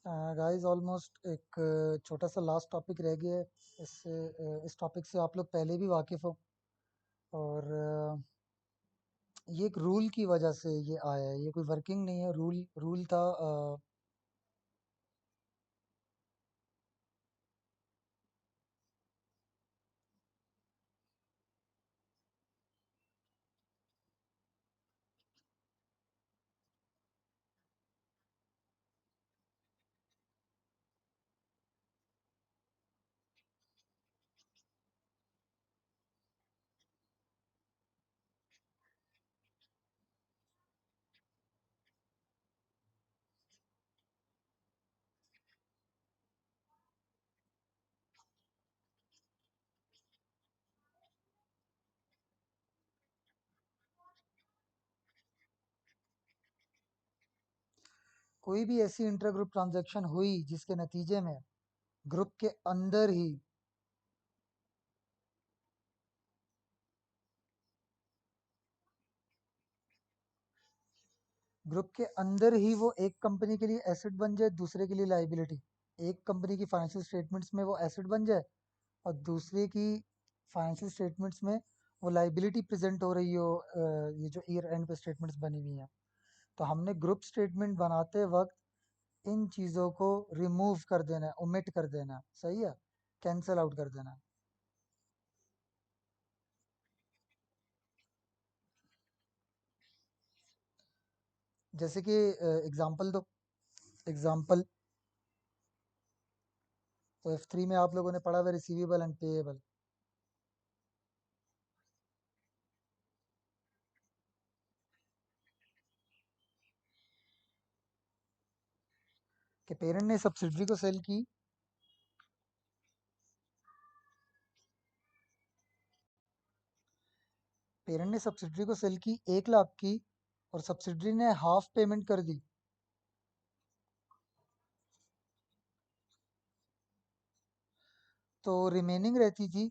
Guys almost एक छोटा सा लास्ट टॉपिक रह गया है। इस टॉपिक से आप लोग पहले भी वाकिफ़ हो। और ये एक रूल की वजह से ये आया है, ये कोई वर्किंग नहीं है, रूल रूल था। कोई भी ऐसी इंटर ग्रुप ट्रांजैक्शन हुई जिसके नतीजे में ग्रुप के अंदर ही ग्रुप के अंदर ही वो एक कंपनी के लिए एसेट बन जाए, दूसरे के लिए लाइबिलिटी। एक कंपनी की फाइनेंशियल स्टेटमेंट्स में वो एसेट बन जाए और दूसरे की फाइनेंशियल स्टेटमेंट्स में वो लाइबिलिटी प्रेजेंट हो रही हो। ये जो ईयर एंड पे स्टेटमेंट्स बनी हुई हैं, तो हमने ग्रुप स्टेटमेंट बनाते वक्त इन चीज़ों को रिमूव कर देना है, ओमिट कर देना है। सही है, कैंसल आउट कर देना है। जैसे कि एग्जांपल दो। एग्जांपल तो F3 में आप लोगों ने पढ़ा हुआ रिसीवेबल एंड पेएबल। कि पेरेंट ने सब्सिडरी को सेल की। पेरेंट ने सब्सिडरी को सेल की 1 लाख की, और सब्सिडरी ने हाफ पेमेंट कर दी। तो रिमेनिंग रहती थी।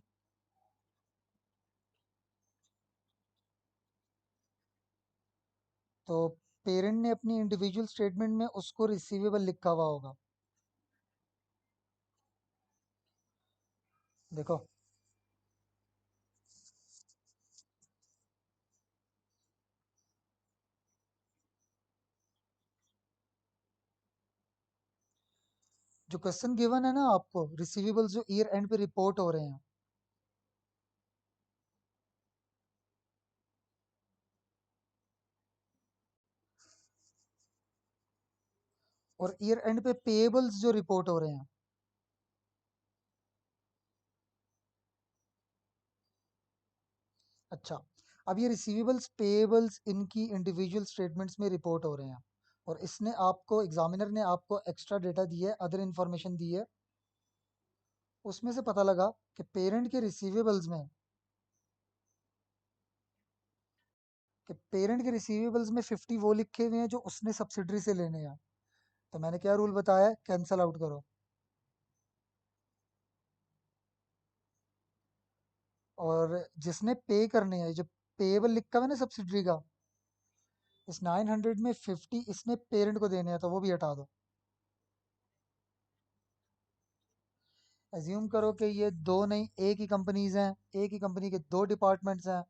तो पेरेंट ने अपनी इंडिविजुअल स्टेटमेंट में उसको रिसीवेबल लिखा हुआ होगा। देखो, जो क्वेश्चन गिवन है ना आपको, रिसीवेबल्स जो ईयर एंड पे रिपोर्ट हो रहे हैं, और ईयर एंड पे पेएबल्स जो रिपोर्ट हो रहे हैं। अच्छा, अब ये रिसीवेबल्स पेएबल्स इनकी इंडिविजुअल स्टेटमेंट्स में रिपोर्ट हो रहे हैं, और इसने आपको, एग्जामिनर ने आपको एक्स्ट्रा डेटा दिया है, अदर इन्फॉर्मेशन दी है। उसमें से पता लगा कि पेरेंट के रिसीवेबल्स में, कि पेरेंट के रिसीवेबल्स में 50 वो लिखे हुए हैं जो उसने सब्सिडरी से लेने हैं। तो मैंने क्या रूल बताया है, कैंसल आउट करो। और जिसने पे करने हैं, जो पेएबल लिखा हुआ है ना सब्सिडरी का, इस 900 में 50 इसने पेरेंट को देने हैं, तो वो भी हटा दो। एज्यूम करो कि ये दो नहीं, एक ही कंपनीज हैं, एक ही कंपनी के दो डिपार्टमेंट्स हैं।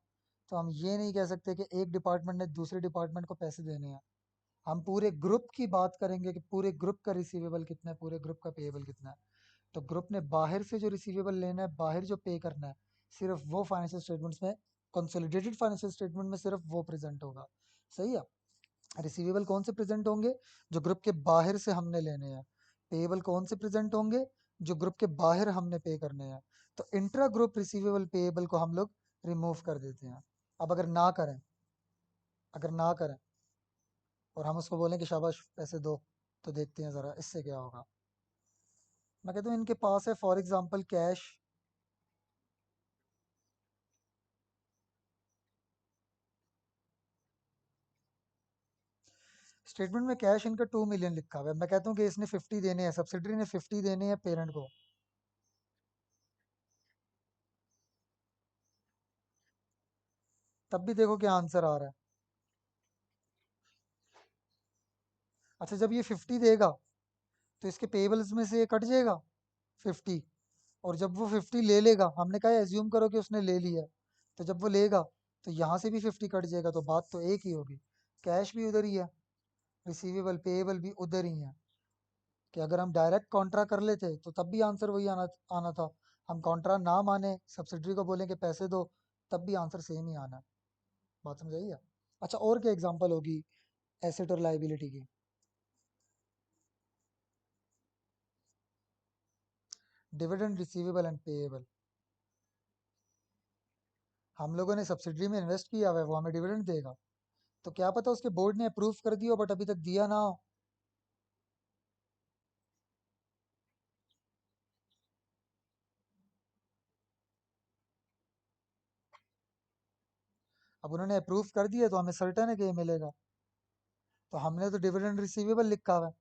तो हम ये नहीं कह सकते कि एक डिपार्टमेंट ने दूसरे डिपार्टमेंट को पैसे देने हैं। हम पूरे ग्रुप की बात करेंगे कि पूरे ग्रुप का रिसीवेबल कितना है, पूरे ग्रुप का पेएबल कितना है। तो ग्रुप ने बाहर से जो रिसीवेबल लेना है, बाहर जो पे करना है, सिर्फ वो फाइनेंशियल स्टेटमेंट्स में, कंसोलिडेटेड फाइनेंशियल स्टेटमेंट में सिर्फ वो प्रेजेंट होगा। सही है। रिसीवेबल कौन से प्रेजेंट होंगे, जो ग्रुप के बाहर से हमने लेने हैं। पेएबल कौन से प्रेजेंट होंगे, जो ग्रुप के बाहर हमने पे करने हैं। तो इंट्रा ग्रुप रिसीवेबल पेएबल को हम लोग रिमूव कर देते हैं। अब अगर ना करें, अगर ना करें और हम उसको बोलें कि शाबाश पैसे दो, तो देखते हैं ज़रा इससे क्या होगा। मैं कहता हूँ इनके पास है फॉर एग्जांपल कैश। स्टेटमेंट में कैश इनका 2 मिलियन लिखा हुआ है। मैं कहता हूँ कि इसने 50 देने हैं, सब्सिडरी ने 50 देने हैं पेरेंट को। तब भी देखो क्या आंसर आ रहा है। अच्छा, जब ये 50 देगा, तो इसके पेबल्स में से ये कट जाएगा 50। और जब वो 50 ले लेगा, हमने कहा एज्यूम करो कि उसने ले लिया, तो जब वो लेगा तो यहाँ से भी 50 कट जाएगा, तो बात तो एक ही होगी। कैश भी उधर ही है, रिसीवेबल पेएबल भी उधर ही है। कि अगर हम डायरेक्ट कॉन्ट्रा कर लेते तो तब भी आंसर वही आना आना था। हम कॉन्ट्रा ना माने, सब्सिडरी को बोलें कि पैसे दो, तब भी आंसर सेम ही आना है। बात समझ आई है? अच्छा, और क्या एग्जांपल होगी एसेट और लाइबिलिटी की? Dividend receivable and payable. हम लोगों ने सब्सिडरी में इन्वेस्ट किया हुआ है, वो हमें डिविडेंड देगा, तो क्या पता उसके बोर्ड ने अप्रूव कर दिया हो बट अभी तक दिया ना हो। अब उन्होंने अप्रूव कर दिया तो हमें सर्टेन है कि ये मिलेगा, तो हमने तो डिविडेंड रिसीवेबल लिखा हुआ है।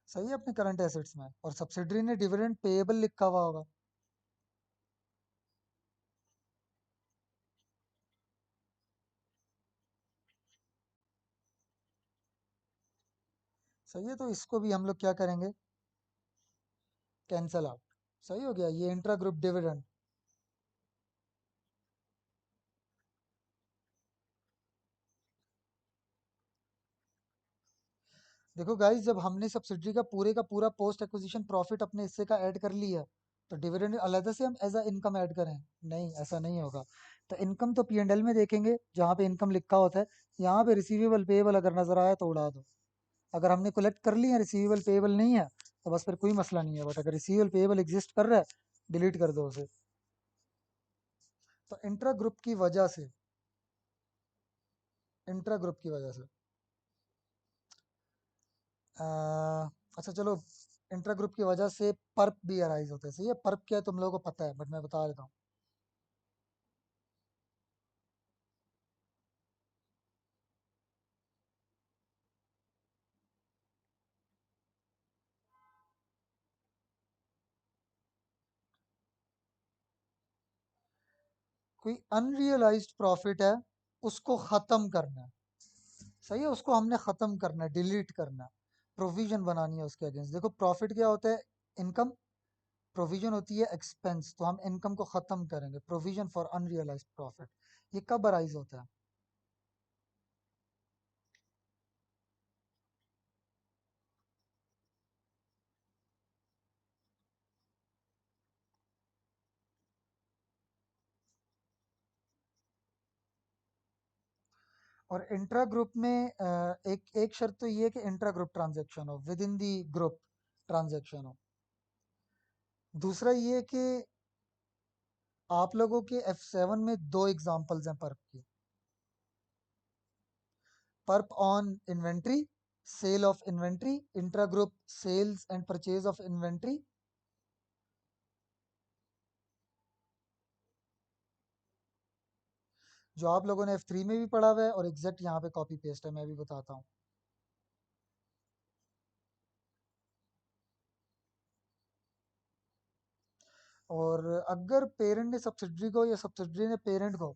सही है, अपने करंट एसेट्स में, और सब्सिडरी ने डिविडेंड पेएबल लिखा हुआ होगा। सही है, तो इसको भी हम लोग क्या करेंगे, कैंसल आउट। सही हो गया, ये इंट्रा ग्रुप डिविडेंड। देखो गाइस, जब हमने सब्सिडरी का पूरा पोस्ट एक्विजिशन प्रॉफिट अपने हिस्से का ऐड कर लिया है, तो डिविडेंड अलग से हम एज अ इनकम ऐड करें? नहीं, ऐसा नहीं होगा। तो इनकम तो P&L में देखेंगे जहाँ पे इनकम लिखा होता है। यहाँ पे रिसीवेबल पेएबल अगर नजर आया तो उड़ा दो। अगर हमने कलेक्ट कर लिया, रिसीवेबल पेएबल नहीं है, तो बस फिर कोई मसला नहीं है, बट अगर रिसीवेबल पेएबल एग्जिस्ट कर रहा है, डिलीट कर दो उसे। तो इंट्रा ग्रुप की वजह से, इंट्रा ग्रुप की वजह से अ, अच्छा चलो, इंट्रा ग्रुप की वजह से पर्प भी अराइज होते हैं। सही है, पर्प क्या है तुम लोगों को पता है, बट मैं बता देता हूँ। कोई अनरियलाइज्ड प्रॉफिट है, उसको खत्म करना है। सही है, उसको हमने खत्म करना है, डिलीट करना है, प्रोविजन बनानी है उसके अगेंस्ट। देखो प्रॉफिट क्या होता है, इनकम। प्रोविजन होती है एक्सपेंस, तो हम इनकम को खत्म करेंगे, प्रोविजन फॉर अनरियलाइज्ड प्रॉफिट। ये कब अराइज होता है? और इंट्रा ग्रुप में एक एक शर्त तो ये है कि इंट्रा ग्रुप ट्रांजैक्शन हो, with in the group transaction हो। दूसरा ये कि आप लोगों के F7 में दो एग्जांपल्स हैं पर्प की। PURP on inventory, sale of inventory, intra group sales and purchase of inventory. जो आप लोगों ने F3 में भी पढ़ा हुआ है, और एग्जैक्ट यहाँ पे कॉपी पेस्ट है, मैं भी बताता हूँ। और अगर पेरेंट ने सब्सिडरी को या सब्सिडरी ने पेरेंट को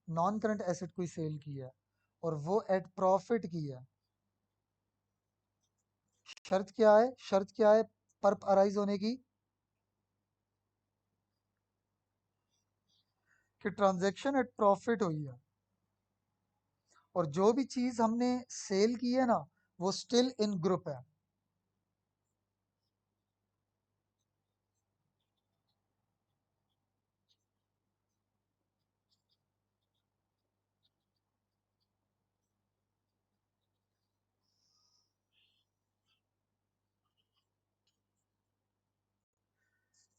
नॉन करंट एसेट कोई सेल किया है, और वो एट प्रॉफिट की है, शर्त क्या है, शर्त क्या है पर्प अराइज होने की? कि ट्रांजैक्शन एट प्रॉफिट हुई है, और जो भी चीज हमने सेल की है ना, वो स्टिल इन ग्रुप है।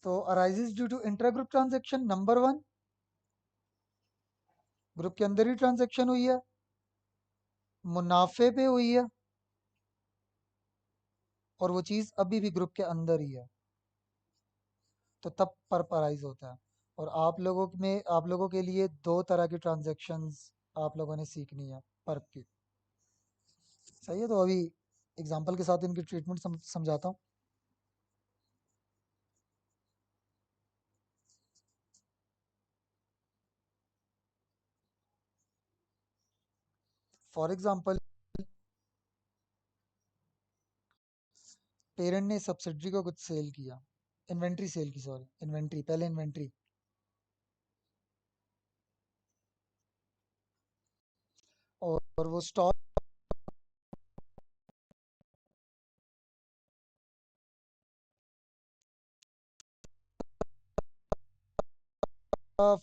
तो arises due to intra group transaction number one, group के अंदर ही ट्रांजेक्शन हुई है, मुनाफे पे हुई है, और वो चीज अभी भी ग्रुप के अंदर ही है, तो तब पर्प अराइज होता है। और आप लोगों के लिए दो तरह की ट्रांजेक्शन्स आप लोगों ने सीखनी है पर्प की। सही है, तो अभी एग्जांपल के साथ इनकी ट्रीटमेंट समझाता हूँ। फॉर एग्जांपल, पेरेंट ने सब्सिडरी को कुछ सेल किया, इन्वेंट्री सेल की, सॉरी इन्वेंट्री, पहले इन्वेंट्री, और वो स्टॉक,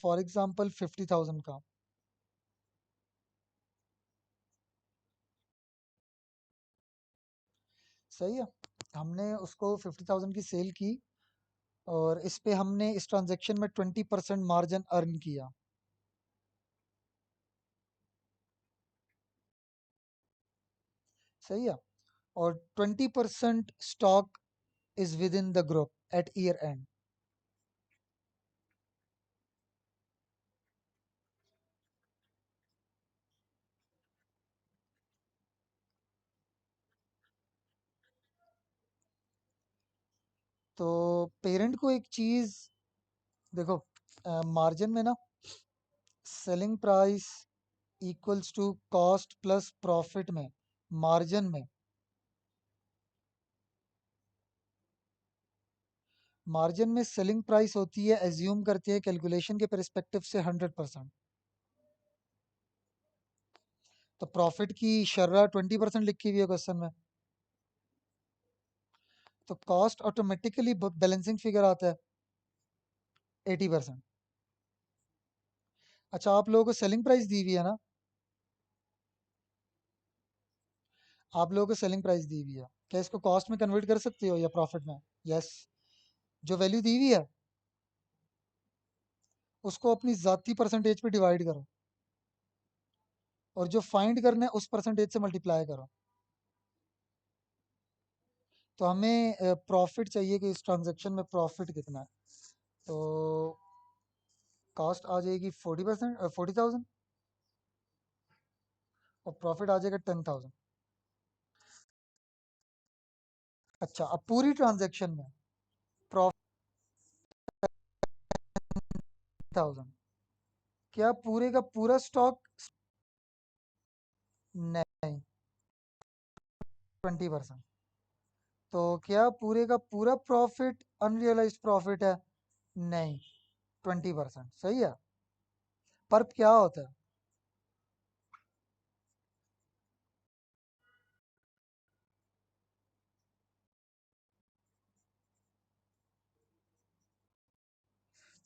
फॉर एग्जांपल 50,000 का। सही है, हमने उसको 50,000 की सेल की, और इस पे हमने इस ट्रांजैक्शन में 20% मार्जिन अर्न किया। सही है, और 20% stock is within the group at year end. तो पेरेंट को एक चीज देखो, मार्जिन में ना, selling price equals to cost plus profit में, मार्जिन में, मार्जिन में सेलिंग प्राइस होती है, एज्यूम करती है कैलकुलेशन के परस्पेक्टिव से 100%। तो प्रॉफिट की शर्रा 20% लिखी हुई है क्वेश्चन में, तो कॉस्ट ऑटोमेटिकली बैलेंसिंग फिगर आता है 80%। अच्छा, आप लोगों को सेलिंग प्राइस दी हुई है ना, आप लोगों को सेलिंग प्राइस दी हुई है, क्या इसको कॉस्ट में कन्वर्ट कर सकते हो या प्रॉफिट में? यस। जो वैल्यू दी हुई है उसको अपनी जाती परसेंटेज पे डिवाइड करो, और जो फाइंड करना है उस परसेंटेज से मल्टीप्लाई करो। तो हमें प्रॉफिट चाहिए कि इस ट्रांजैक्शन में प्रॉफिट कितना है। तो कॉस्ट आ जाएगी 40%, 40,000, और प्रॉफिट आ जाएगा 10,000। अच्छा, अब पूरी ट्रांजैक्शन में प्रॉफिट 10,000, क्या पूरे का पूरा स्टॉक? नहीं, 20%। तो क्या पूरे का पूरा प्रॉफिट अनरियलाइज्ड प्रॉफिट है? नहीं, 20%। सही है। पर क्या होता है,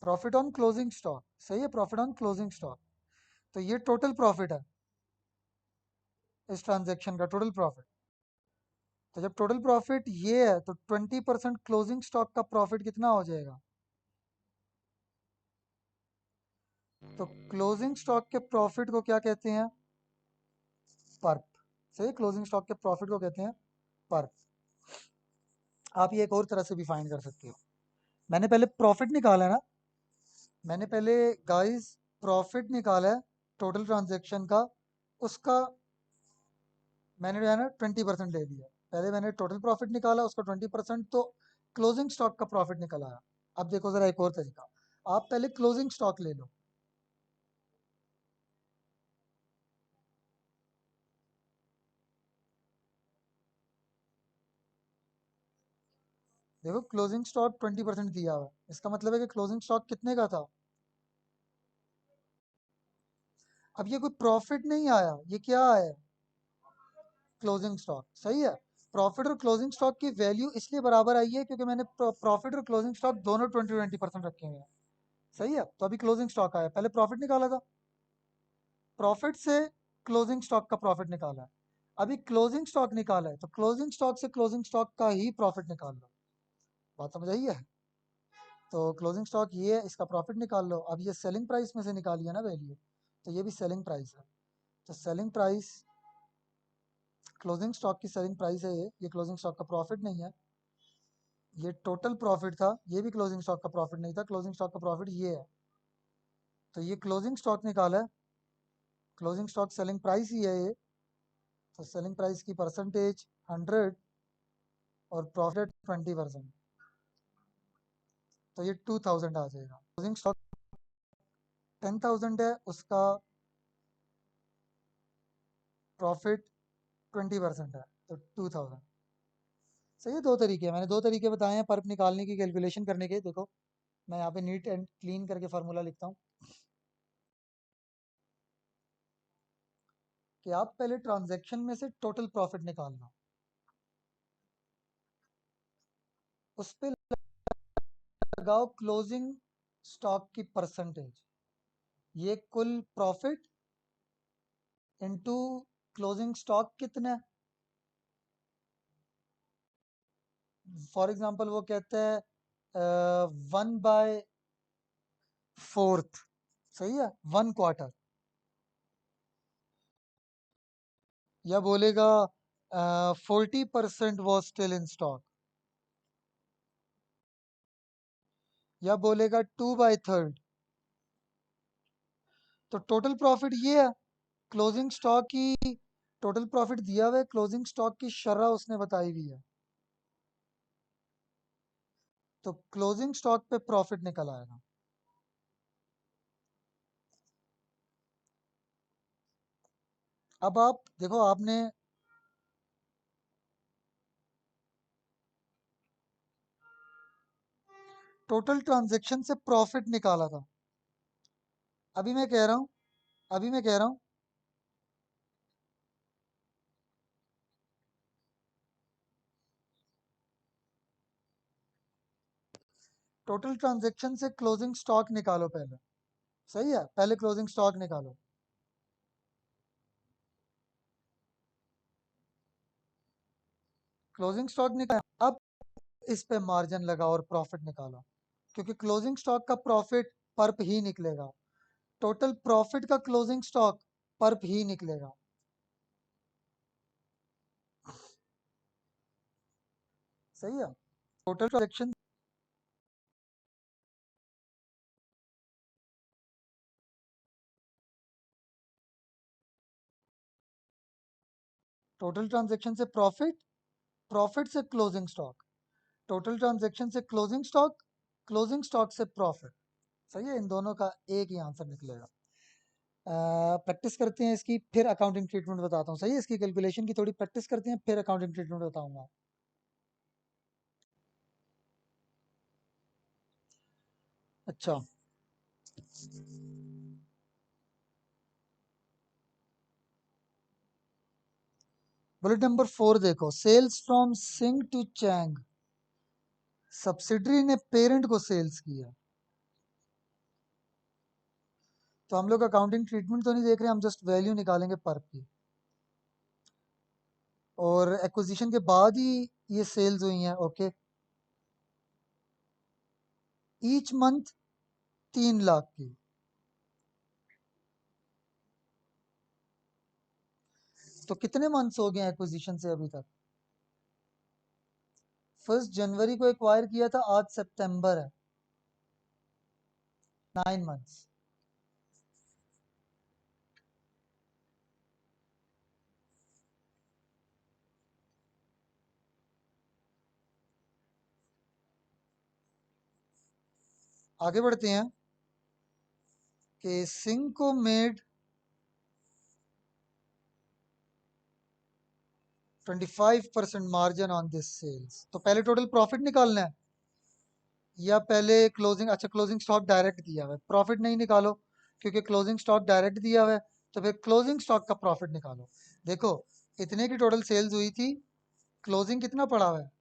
प्रॉफिट ऑन क्लोजिंग स्टॉक। सही है, प्रॉफिट ऑन क्लोजिंग स्टॉक। तो ये टोटल प्रॉफिट है, इस ट्रांजैक्शन का टोटल प्रॉफिट। तो जब टोटल प्रॉफिट ये है, तो 20% क्लोजिंग स्टॉक का प्रॉफिट कितना हो जाएगा? तो क्लोजिंग स्टॉक के प्रॉफिट को क्या कहते हैं? पर्प। सही, क्लोजिंग स्टॉक के प्रॉफिट को कहते हैं पर्प। आप ये एक और तरह से भी फाइंड कर सकते हो। मैंने पहले प्रॉफिट निकाला है ना, मैंने पहले गाइस प्रॉफिट निकाला है टोटल ट्रांजैक्शन का, उसका मैंने जो है ना 20% ले लिया। पहले मैंने टोटल प्रॉफिट निकाला, उसका 20%, तो क्लोजिंग स्टॉक का प्रॉफिट निकल आया। अब देखो जरा एक और तरीका, आप पहले क्लोजिंग स्टॉक ले लो। देखो क्लोजिंग स्टॉक 20% दिया हुआ है, इसका मतलब है कि क्लोजिंग स्टॉक कितने का था? अब ये कोई प्रॉफिट नहीं आया, ये क्या है? Closing stock. सही है, प्रॉफिट और क्लोजिंग स्टॉक की वैल्यू इसलिए बराबर आई है क्योंकि मैंने प्रॉफिट और क्लोजिंग स्टॉक दोनों 20-20% रखे हुए हैं। सही है, तो अभी क्लोजिंग स्टॉक आया, पहले प्रॉफिट निकाला था, प्रॉफिट से क्लोजिंग स्टॉक का प्रॉफिट निकाला है, अभी क्लोजिंग स्टॉक निकाला है, तो क्लोजिंग स्टॉक से क्लोजिंग स्टॉक का ही प्रॉफिट निकाल लो। बात समझ आई है? तो क्लोजिंग स्टॉक ये है, इसका प्रॉफिट निकाल लो। अब ये सेलिंग प्राइस में से निकाली है ना वैल्यू, तो ये भी सेलिंग प्राइस है। तो सेलिंग प्राइस, क्लोजिंग स्टॉक की सेलिंग प्राइस है ये क्लोजिंग स्टॉक का प्रॉफिट नहीं है। ये टोटल प्रॉफिट था, ये भी क्लोजिंग स्टॉक का प्रॉफिट नहीं था, क्लोजिंग स्टॉक का प्रॉफिट ये है। तो ये क्लोजिंग स्टॉक निकाला है, क्लोजिंग स्टॉक सेलिंग प्राइस ही है ये, तो सेलिंग प्राइस की परसेंटेज 100 और प्रॉफिट 20%, तो ये 2,000 आ जाएगा। क्लोजिंग स्टॉक 10,000 है, उसका प्रॉफिट 20% है तो 2000। सही है, दो तरीके हैं, मैंने दो तरीके बताए हैं पर्प निकालने की, कैलकुलेशन करने के। देखो मैं यहाँ पे नीट एंड क्लीन करके फार्मूला लिखता हूँ कि आप पहले ट्रांजैक्शन में से टोटल प्रॉफिट निकालना, उस पे लगाओ क्लोजिंग स्टॉक की परसेंटेज, ये कुल प्रॉफिट इनटू क्लोजिंग स्टॉक कितना है। फॉर एग्जांपल वो कहते हैं 1/4, सही है, 1/4, या बोलेगा 40% वॉज स्टिल इन स्टॉक, या बोलेगा 2/3। तो टोटल प्रॉफिट ये है, क्लोजिंग स्टॉक की टोटल प्रॉफिट दिया हुआ है, क्लोजिंग स्टॉक की शरह उसने बताई हुई है, तो क्लोजिंग स्टॉक पे प्रॉफिट निकल आएगा। अब आप देखो, आपने टोटल ट्रांजैक्शन से प्रॉफिट निकाला था। अभी मैं कह रहा हूं अभी मैं कह रहा हूं टोटल ट्रांजैक्शन से क्लोजिंग स्टॉक निकालो पहले। सही है, पहले क्लोजिंग स्टॉक निकालो। क्लोजिंग स्टॉक निकालो, अब इस पे मार्जिन लगाओ और प्रॉफिट निकालो, क्योंकि क्लोजिंग स्टॉक का प्रॉफिट पर्प ही निकलेगा, टोटल प्रॉफिट का क्लोजिंग स्टॉक पर्प ही निकलेगा। सही है, टोटल ट्रांजैक्शन टोटल ट्रांजैक्शन से प्रॉफिट, प्रॉफिट से क्लोजिंग स्टॉक, टोटल ट्रांजैक्शन से क्लोजिंग स्टॉक, क्लोजिंग स्टॉक से प्रॉफिट। सही है, इन दोनों का एक ही आंसर निकलेगा। प्रैक्टिस करते हैं इसकी, फिर अकाउंटिंग ट्रीटमेंट बताता हूँ। सही है, इसकी कैलकुलेशन की थोड़ी प्रैक्टिस करते हैं, फिर अकाउंटिंग ट्रीटमेंट बताऊंगा। अच्छा, बुलेट नंबर 4 देखो, sales from Singh to Chang, subsidiary ने पेरेंट को सेल्स किया। तो हम लोग अकाउंटिंग ट्रीटमेंट तो नहीं देख रहे, हम जस्ट वैल्यू निकालेंगे पर की, और एक्विजिशन के बाद ही ये सेल्स हुई हैं। ओके, ईच मंथ 3 लाख की, तो कितने मंथ्स हो गए एक्विजिशन से अभी तक। 1 जनवरी को एक्वायर किया था, आज सितंबर है, 9 मंथ्स। आगे बढ़ते हैं कि सिंह को made 25% margin on this sales. तो पहले टोटल प्रॉफिट निकालना है, या पहले क्लोजिंग, अच्छा क्लोजिंग स्टॉक डायरेक्ट दिया हुआ है, प्रॉफिट नहीं निकालो, क्योंकि क्लोजिंग स्टॉक डायरेक्ट दिया हुआ है, तो फिर क्लोजिंग स्टॉक का प्रॉफिट निकालो। देखो, इतने की टोटल सेल्स हुई थी, क्लोजिंग कितना पड़ा हुआ है,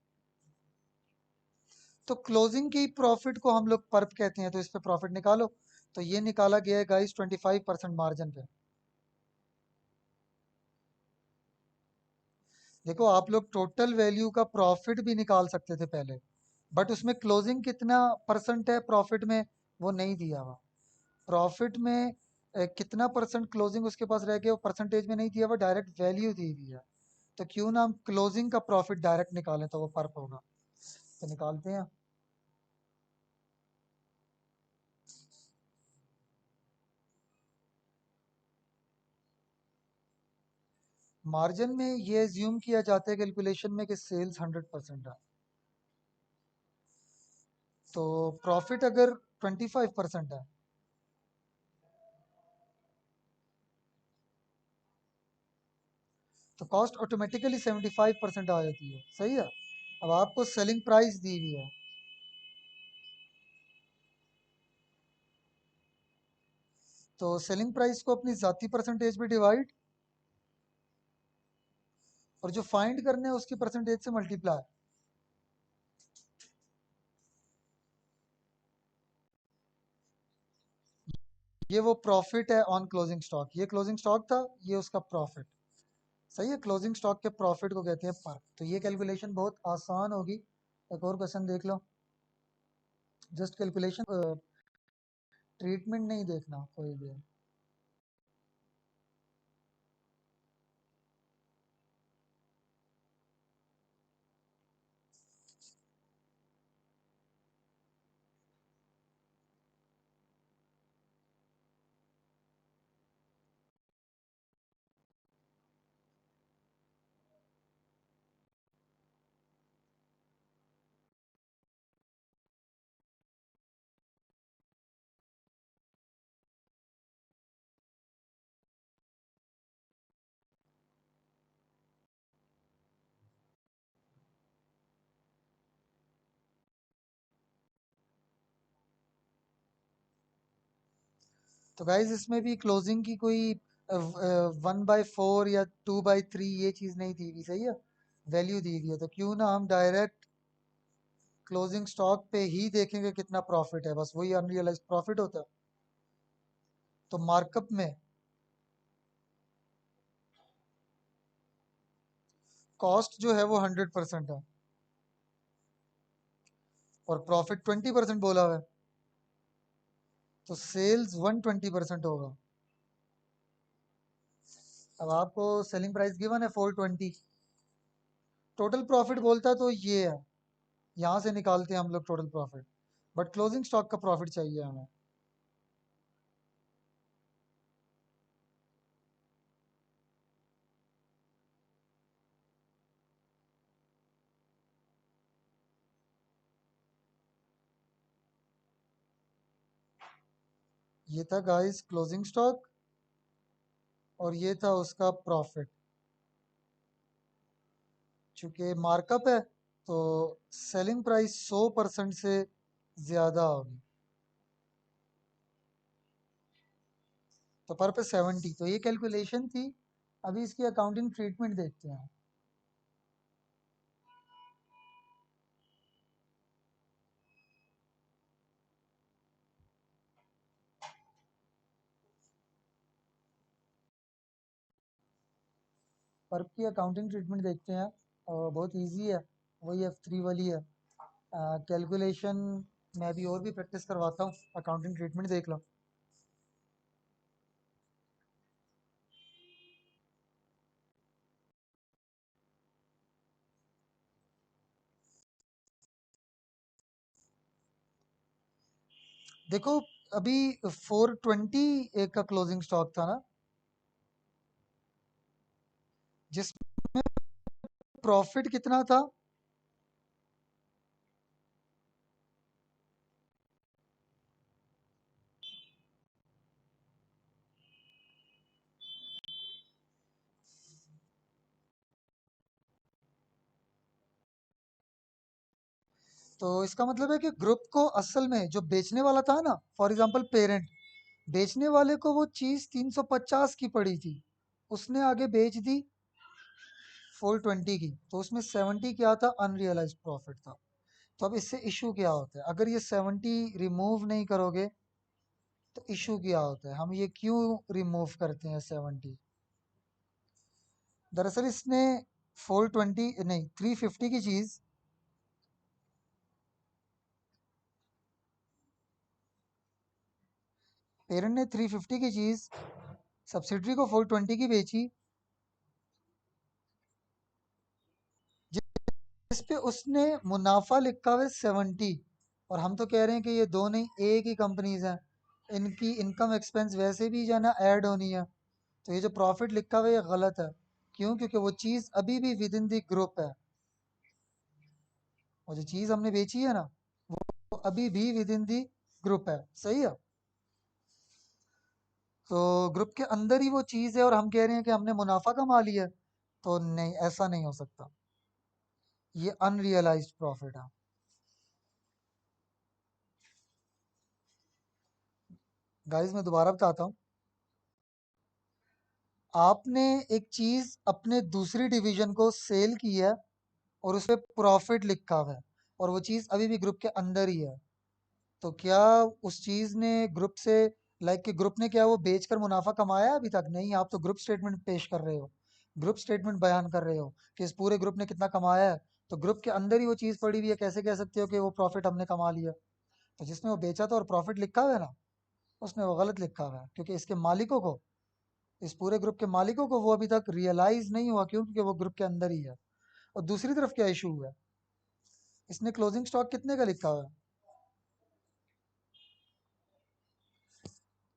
तो क्लोजिंग की प्रॉफिट को हम लोग पर्प कहते हैं, तो इस पे प्रॉफिट निकालो। तो ये निकाला गया है गाइस 25% मार्जिन पे। देखो, आप लोग टोटल वैल्यू का प्रॉफिट भी निकाल सकते थे पहले, बट उसमें क्लोजिंग कितना परसेंट है प्रॉफिट में, वो नहीं दिया हुआ। प्रॉफिट में कितना परसेंट क्लोजिंग उसके पास रह गया, वो परसेंटेज में नहीं दिया हुआ, डायरेक्ट वैल्यू दी हुई है। तो क्यों ना हम क्लोजिंग का प्रॉफिट डायरेक्ट निकालें, तो वो पर्प होगा। तो निकालते हैं। मार्जिन में ये एज्यूम किया जाता है कैलकुलेशन में कि सेल्स 100% है, तो प्रॉफिट अगर 25% है, तो कॉस्ट ऑटोमेटिकली 75% आ जाती है, सही है। अब आपको सेलिंग प्राइस दी हुई है, तो सेलिंग प्राइस को अपनी जाती परसेंटेज पे डिवाइड, और जो फाइंड करने हैं उसकी परसेंटेज से मल्टीप्लाई। ये वो प्रॉफिट है ऑन क्लोजिंग स्टॉक, ये क्लोजिंग स्टॉक था, ये उसका प्रॉफिट। सही है, क्लोजिंग स्टॉक के प्रॉफिट को कहते हैं पर। तो ये कैलकुलेशन बहुत आसान होगी। एक और क्वेश्चन देख लो, जस्ट कैलकुलेशन, ट्रीटमेंट नहीं देखना कोई भी। तो गाइज इसमें भी क्लोजिंग की कोई 1/4 या 2/3 ये चीज नहीं दी हुई, सही है, वैल्यू दी हुई है। तो क्यों ना हम डायरेक्ट क्लोजिंग स्टॉक पे ही देखेंगे कितना प्रॉफिट है, बस वही अनरियलाइज प्रॉफिट होता है। तो मार्कअप में कॉस्ट जो है वो 100% है, और प्रॉफिट 20% बोला हुआ है, तो सेल्स 120% होगा। अब आपको सेलिंग प्राइस गिवन है 420, टोटल प्रॉफिट बोलता तो ये है, यहाँ से निकालते हैं हम लोग total profit, but closing stock का प्रॉफिट चाहिए हमें। ये था गाइस क्लोजिंग स्टॉक, और ये था उसका प्रॉफिट। चूंकि मार्कअप है तो सेलिंग प्राइस 100% से ज्यादा होगी, तो पर पे 70। तो ये कैलकुलेशन थी, अभी इसकी अकाउंटिंग ट्रीटमेंट देखते हैं। पर की अकाउंटिंग ट्रीटमेंट देखते हैं, और बहुत इजी है, वही F3 वाली है। कैलकुलेशन मैं भी और भी प्रैक्टिस करवाता हूँ, अकाउंटिंग ट्रीटमेंट देख लो। देखो, अभी 420 एक का क्लोजिंग स्टॉक था ना, जिसमें प्रॉफिट कितना था? तो इसका मतलब है कि ग्रुप को असल में जो बेचने वाला था ना, फॉर एग्जांपल पेरेंट, बेचने वाले को वो चीज 350 की पड़ी थी, उसने आगे बेच दी 420 की, तो उसमें 70 क्या था? अनरियलाइज प्रॉफिट था। तो अब इससे इशू क्या होता है, अगर ये 70 रिमूव नहीं करोगे तो इशू क्या होता है, हम ये क्यों रिमूव करते हैं 70? दरअसल इसने 420 नहीं 350 की चीज, पेरेंट ने 350 की चीज सब्सिडरी को 420 की बेची, जिस पे उसने मुनाफा लिखा हुआ है 70। और हम तो कह रहे हैं कि ये दो नहीं एक ही कंपनीज हैं, इनकी इनकम एक्सपेंस वैसे भी जो है ना ऐड होनी है। तो ये जो प्रॉफिट लिखा हुआ है ये गलत है। क्यों? क्योंकि वो चीज़ अभी भी विद इन द ग्रुप है, वो जो चीज़ हमने बेची है ना, वो अभी भी विद इन द ग्रुप है, सही है। तो ग्रुप के अंदर ही वो चीज़ है, और हम कह रहे हैं कि हमने मुनाफा कमा लिया है। तो नहीं, ऐसा नहीं हो सकता। ये अनरियलाइज्ड प्रॉफिट है। गाइस मैं दोबारा बताता हूँ। आपने एक चीज अपने दूसरी डिवीजन को सेल की है और उस पे प्रॉफिट लिखा हुआ है, और वो चीज अभी भी ग्रुप के अंदर ही है। तो क्या उस चीज ने ग्रुप से, लाइक कि ग्रुप ने क्या वो बेचकर मुनाफा कमाया है? अभी तक नहीं। आप तो ग्रुप स्टेटमेंट पेश कर रहे हो, ग्रुप स्टेटमेंट बयान कर रहे हो कि इस पूरे ग्रुप ने कितना कमाया है। तो ग्रुप के अंदर ही वो चीज पड़ी हुई है, कैसे कह सकते हो कि वो प्रॉफिट हमने कमा लिया? तो जिसने वो बेचा था और प्रॉफिट लिखा हुआ है ना, उसने वो गलत लिखा हुआ है, क्योंकि इसके मालिकों को, इस पूरे ग्रुप के मालिकों को वो अभी तक रियलाइज नहीं हुआ। क्यों? क्योंकि वो ग्रुप के अंदर ही है। और दूसरी तरफ क्या इशू हुआ है, इसने क्लोजिंग स्टॉक कितने का लिखा हुआ है?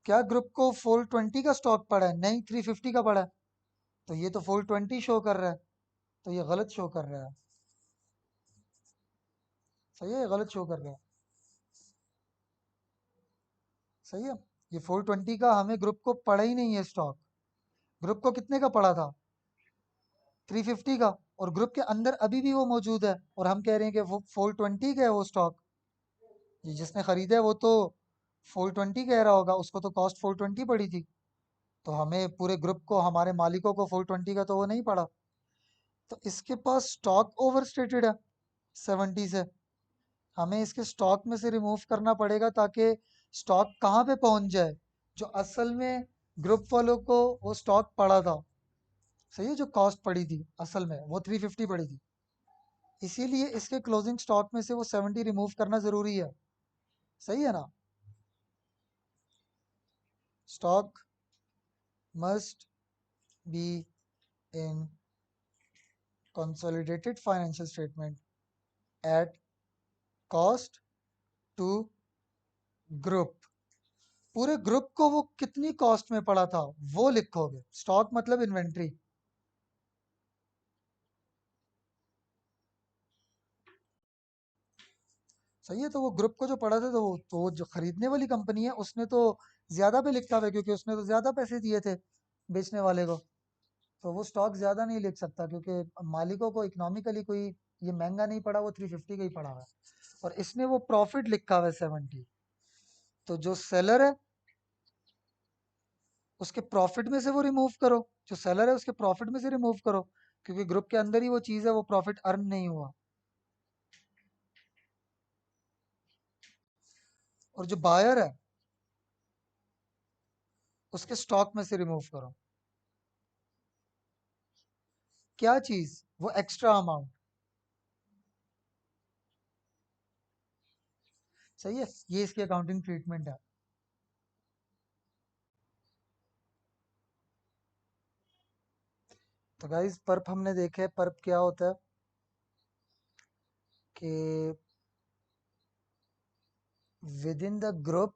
क्या ग्रुप को 420 का स्टॉक पड़ा है? नहीं, 350 का पड़ा है। तो ये तो 420 शो कर रहा है, तो ये गलत शो कर रहा है। सही है, ये गलत शो कर रहा है। सही है। ये 420 का हमें ग्रुप को पड़ा ही नहीं है स्टॉक। ग्रुप को कितने का पड़ा था? 350 का। और ग्रुप के अंदर अभी भी वो मौजूद है, और हम कह रहे हैं कि वो 420 का है वो स्टॉक। ये जिसने खरीदा है वो तो 420 कह रहा होगा, उसको तो कॉस्ट 420 पड़ी थी। तो हमें पूरे ग्रुप को, हमारे मालिकों को 420 का तो वो नहीं पड़ा। तो इसके पास स्टॉक ओवर स्टेटेड है 70 से। हमें इसके स्टॉक में से रिमूव करना पड़ेगा, ताकि स्टॉक कहाँ पे पहुंच जाए, जो असल में ग्रुप वालों को वो स्टॉक पड़ा था। सही है, जो कॉस्ट पड़ी थी असल में वो 350 पड़ी थी। इसीलिए इसके क्लोजिंग स्टॉक में से वो 70 रिमूव करना जरूरी है। सही है ना? Stock must be in consolidated financial statement at cost to group. पूरे ग्रुप को वो कितनी कॉस्ट में पड़ा था वो लिखोगे। स्टॉक मतलब इन्वेंट्री। सही है। तो वो ग्रुप को जो पड़ा था, तो वो जो खरीदने वाली कंपनी है उसने तो ज्यादा पे लिखा हुआ है, क्योंकि उसने तो ज्यादा पैसे दिए थे बेचने वाले को। तो वो स्टॉक ज्यादा नहीं लिख सकता, क्योंकि मालिकों को इकोनॉमिकली कोई ये महंगा नहीं पड़ा, वो 350 का ही पड़ा हुआ है। और इसने वो प्रॉफिट लिखा हुआ है 70। तो जो सेलर है उसके प्रॉफिट में से वो रिमूव करो, जो सेलर है उसके प्रॉफिट में से रिमूव करो, क्योंकि ग्रुप के अंदर ही वो चीज़ है, वो प्रॉफिट अर्न नहीं हुआ। और जो बायर है उसके स्टॉक में से रिमूव करो। क्या चीज़? वो एक्स्ट्रा अमाउंट। सही है, ये इसकी अकाउंटिंग ट्रीटमेंट है। तो गाइस पर्प हमने देखे। पर्प क्या होता है कि with in the group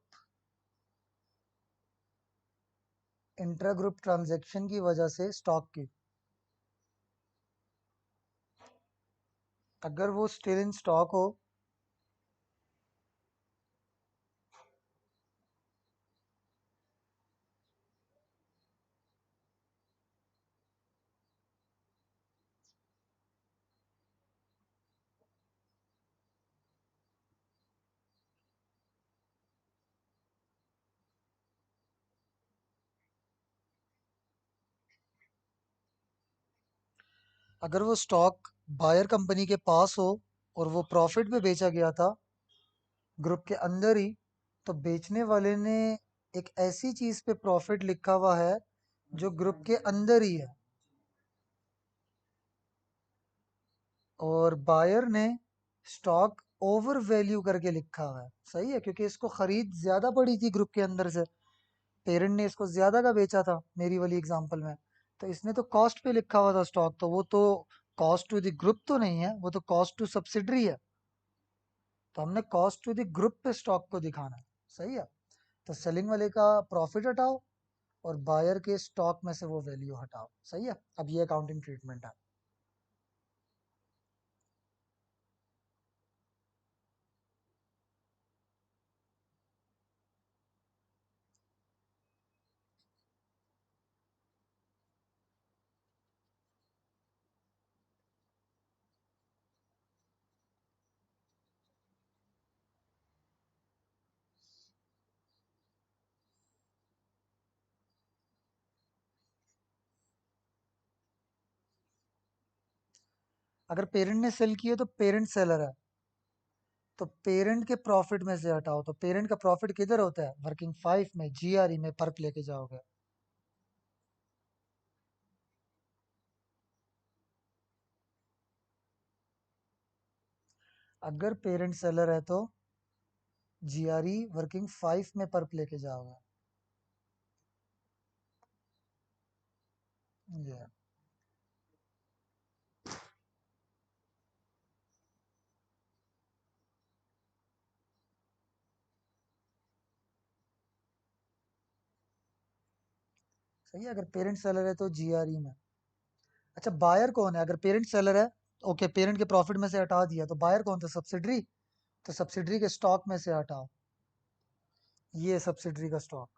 intra group transaction की वजह से स्टॉक की, अगर वो स्टिल इन स्टॉक हो, अगर वो स्टॉक बायर कंपनी के पास हो और वो प्रॉफिट में बेचा गया था ग्रुप के अंदर ही, तो बेचने वाले ने एक ऐसी चीज पे प्रॉफिट लिखा हुआ है जो ग्रुप के अंदर ही है, और बायर ने स्टॉक ओवर वैल्यू करके लिखा हुआ है। सही है, क्योंकि इसको खरीद ज्यादा पड़ी थी ग्रुप के अंदर से, पेरेंट ने इसको ज्यादा का बेचा था मेरी वाली एग्जांपल में। तो इसने तो कॉस्ट पे लिखा हुआ था स्टॉक, तो वो तो कॉस्ट टू द ग्रुप तो नहीं है, वो तो कॉस्ट टू सब्सिडरी है। तो हमने कॉस्ट टू द ग्रुप पे स्टॉक को दिखाना है। सही है। तो सेलिंग वाले का प्रॉफिट हटाओ और बायर के स्टॉक में से वो वैल्यू हटाओ। सही है। अब ये अकाउंटिंग ट्रीटमेंट है। अगर पेरेंट ने सेल किए तो पेरेंट सेलर है, तो पेरेंट के प्रॉफिट में से हटाओ, तो पेरेंट का प्रॉफिट किधर होता है, वर्किंग 5 में, जीआरई में पर्क लेके जाओगे। अगर पेरेंट सेलर है तो जीआरई वर्किंग 5 में पर्क लेके जाओगे। ये सही है, अगर पेरेंट सेलर है तो जीआरई में। अच्छा, बायर कौन है, अगर पेरेंट सेलर है, ओके, पेरेंट के प्रॉफिट में से हटा दिया, तो बायर कौन था, सब्सिडरी, तो सब्सिडरी के स्टॉक में से हटाओ, ये सब्सिडरी का स्टॉक।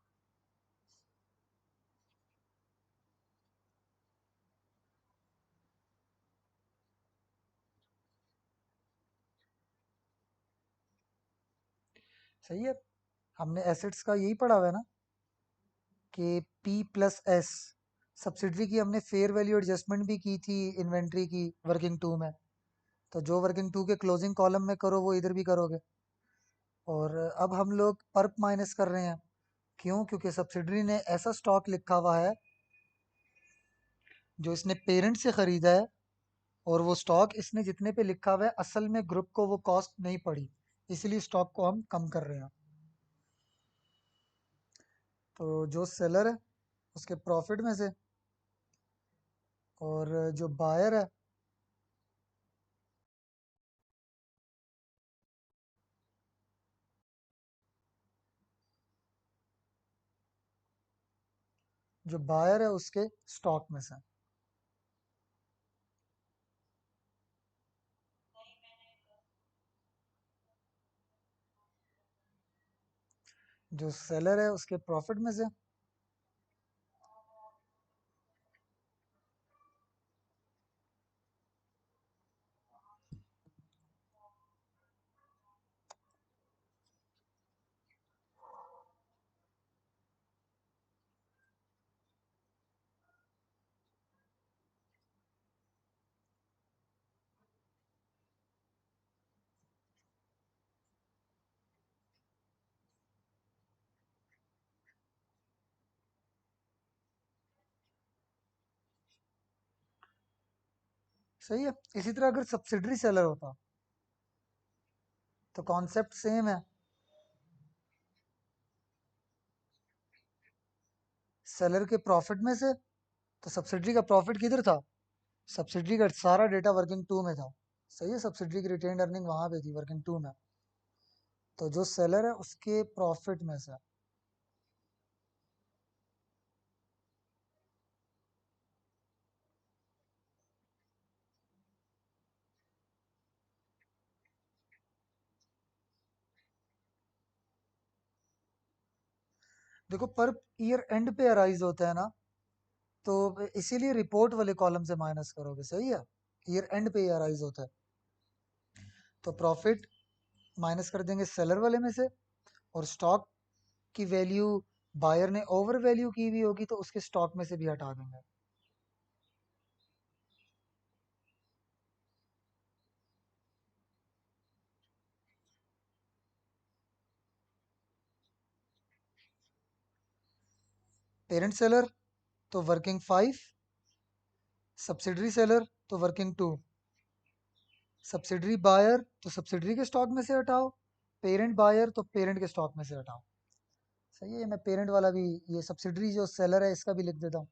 सही है, हमने एसेट्स का यही पढ़ा हुआ है ना, कि पी प्लस एस, सब्सिडरी की हमने फेयर वैल्यू एडजस्टमेंट भी की थी इन्वेंट्री की वर्किंग टू में, तो जो वर्किंग टू के क्लोजिंग कॉलम में करो वो इधर भी करोगे। और अब हम लोग पर्प माइनस कर रहे हैं, क्यों, क्योंकि सब्सिडरी ने ऐसा स्टॉक लिखा हुआ है जो इसने पेरेंट से खरीदा है, और वो स्टॉक इसने जितने पे लिखा हुआ है असल में ग्रुप को वो कॉस्ट नहीं पड़ी, इसलिए स्टॉक को हम कम कर रहे हैं। तो जो सेलर है उसके प्रॉफिट में से, और जो बायर है, जो बायर है उसके स्टॉक में से, जो सेलर है उसके प्रॉफिट में से। सही है, इसी तरह अगर सब्सिडरी सेलर होता तो कॉन्सेप्ट सेम है, सेलर के प्रॉफिट में से, तो सब्सिडरी का प्रॉफिट किधर था, सब्सिडरी का सारा डेटा वर्किंग टू में था। सही है, सब्सिडरी की रिटेन अर्निंग वहां पे थी वर्किंग टू में, तो जो सेलर है उसके प्रॉफिट में से। देखो, पर ईयर एंड पे अराइज होता है ना, तो इसीलिए रिपोर्ट वाले कॉलम से माइनस करोगे, सही है, ईयर एंड पे अराइज होता है, तो प्रॉफिट माइनस कर देंगे सेलर वाले में से, और स्टॉक की वैल्यू बायर ने ओवर वैल्यू की हुई होगी तो उसके स्टॉक में से भी हटा देंगे। पेरेंट सेलर तो वर्किंग 5, सब्सिडरी सेलर तो वर्किंग 2, सब्सिडरी बायर तो सब्सिडरी के स्टॉक में से हटाओ, पेरेंट बायर तो पेरेंट के स्टॉक में से हटाओ। सही है, मैं पेरेंट वाला भी, ये सब्सिडरी जो सेलर है इसका भी लिख देता हूँ,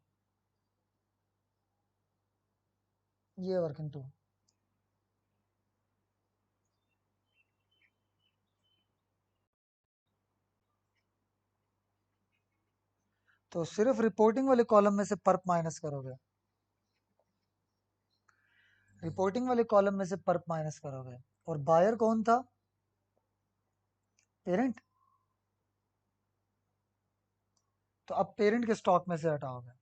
ये वर्किंग 2। तो सिर्फ रिपोर्टिंग वाले कॉलम में से पर्प माइनस करोगे, रिपोर्टिंग वाले कॉलम में से पर्प माइनस करोगे, और बायर कौन था, पेरेंट, तो अब पेरेंट के स्टॉक में से हटाओगे।